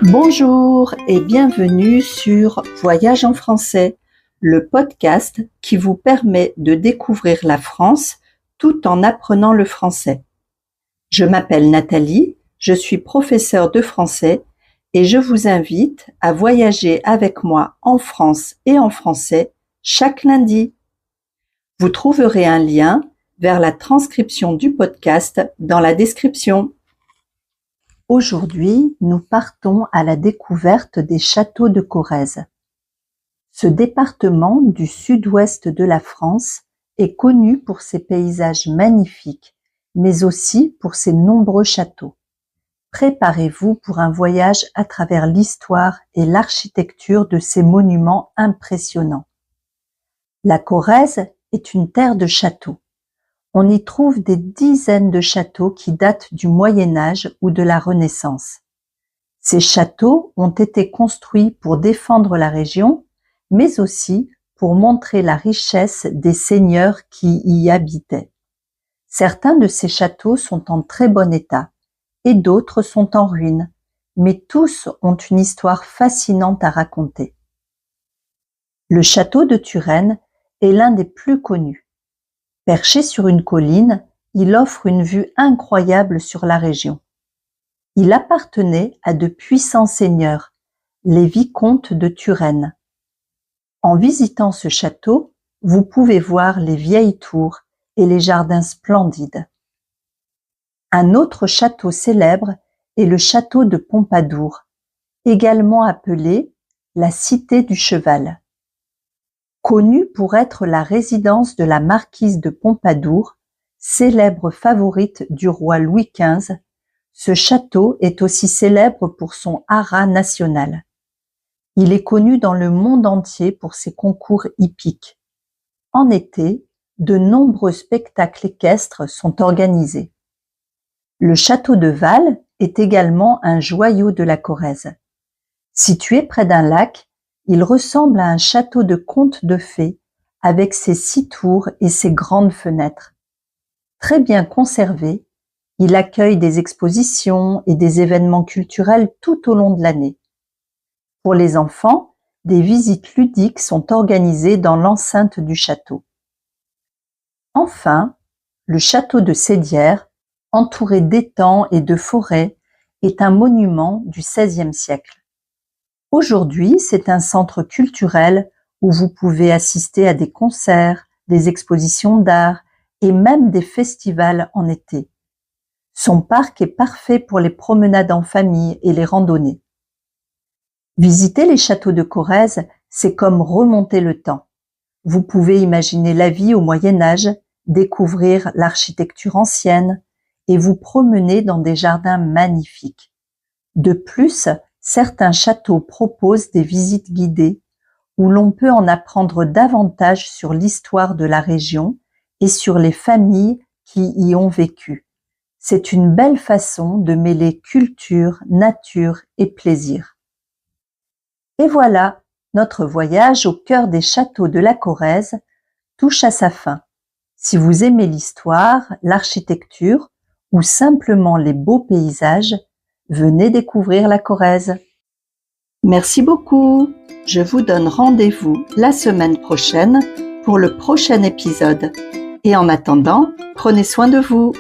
Bonjour et bienvenue sur Voyage en français, le podcast qui vous permet de découvrir la France tout en apprenant le français. Je m'appelle Nathalie, je suis professeure de français et je vous invite à voyager avec moi en France et en français chaque lundi. Vous trouverez un lien vers la transcription du podcast dans la description. Aujourd'hui, nous partons à la découverte des châteaux de Corrèze. Ce département du sud-ouest de la France est connu pour ses paysages magnifiques, mais aussi pour ses nombreux châteaux. Préparez-vous pour un voyage à travers l'histoire et l'architecture de ces monuments impressionnants. La Corrèze est une terre de châteaux. On y trouve des dizaines de châteaux qui datent du Moyen Âge ou de la Renaissance. Ces châteaux ont été construits pour défendre la région, mais aussi pour montrer la richesse des seigneurs qui y habitaient. Certains de ces châteaux sont en très bon état et d'autres sont en ruine, mais tous ont une histoire fascinante à raconter. Le château de Turenne est l'un des plus connus. Perché sur une colline, il offre une vue incroyable sur la région. Il appartenait à de puissants seigneurs, les vicomtes de Turenne. En visitant ce château, vous pouvez voir les vieilles tours et les jardins splendides. Un autre château célèbre est le château de Pompadour, également appelé la Cité du Cheval. Connu pour être la résidence de la marquise de Pompadour, célèbre favorite du roi Louis XV, ce château est aussi célèbre pour son haras national. Il est connu dans le monde entier pour ses concours hippiques. En été, de nombreux spectacles équestres sont organisés. Le château de Val est également un joyau de la Corrèze. Situé près d'un lac, il ressemble à un château de conte de fées avec ses 6 tours et ses grandes fenêtres. Très bien conservé, il accueille des expositions et des événements culturels tout au long de l'année. Pour les enfants, des visites ludiques sont organisées dans l'enceinte du château. Enfin, le château de Sédières, entouré d'étangs et de forêts, est un monument du XVIe siècle. Aujourd'hui, c'est un centre culturel où vous pouvez assister à des concerts, des expositions d'art et même des festivals en été. Son parc est parfait pour les promenades en famille et les randonnées. Visiter les châteaux de Corrèze, c'est comme remonter le temps. Vous pouvez imaginer la vie au Moyen Âge, découvrir l'architecture ancienne et vous promener dans des jardins magnifiques. De plus, certains châteaux proposent des visites guidées où l'on peut en apprendre davantage sur l'histoire de la région et sur les familles qui y ont vécu. C'est une belle façon de mêler culture, nature et plaisir. Et voilà, notre voyage au cœur des châteaux de la Corrèze touche à sa fin. Si vous aimez l'histoire, l'architecture ou simplement les beaux paysages, venez découvrir la Corrèze. Merci beaucoup. Je vous donne rendez-vous la semaine prochaine pour le prochain épisode. Et en attendant, prenez soin de vous.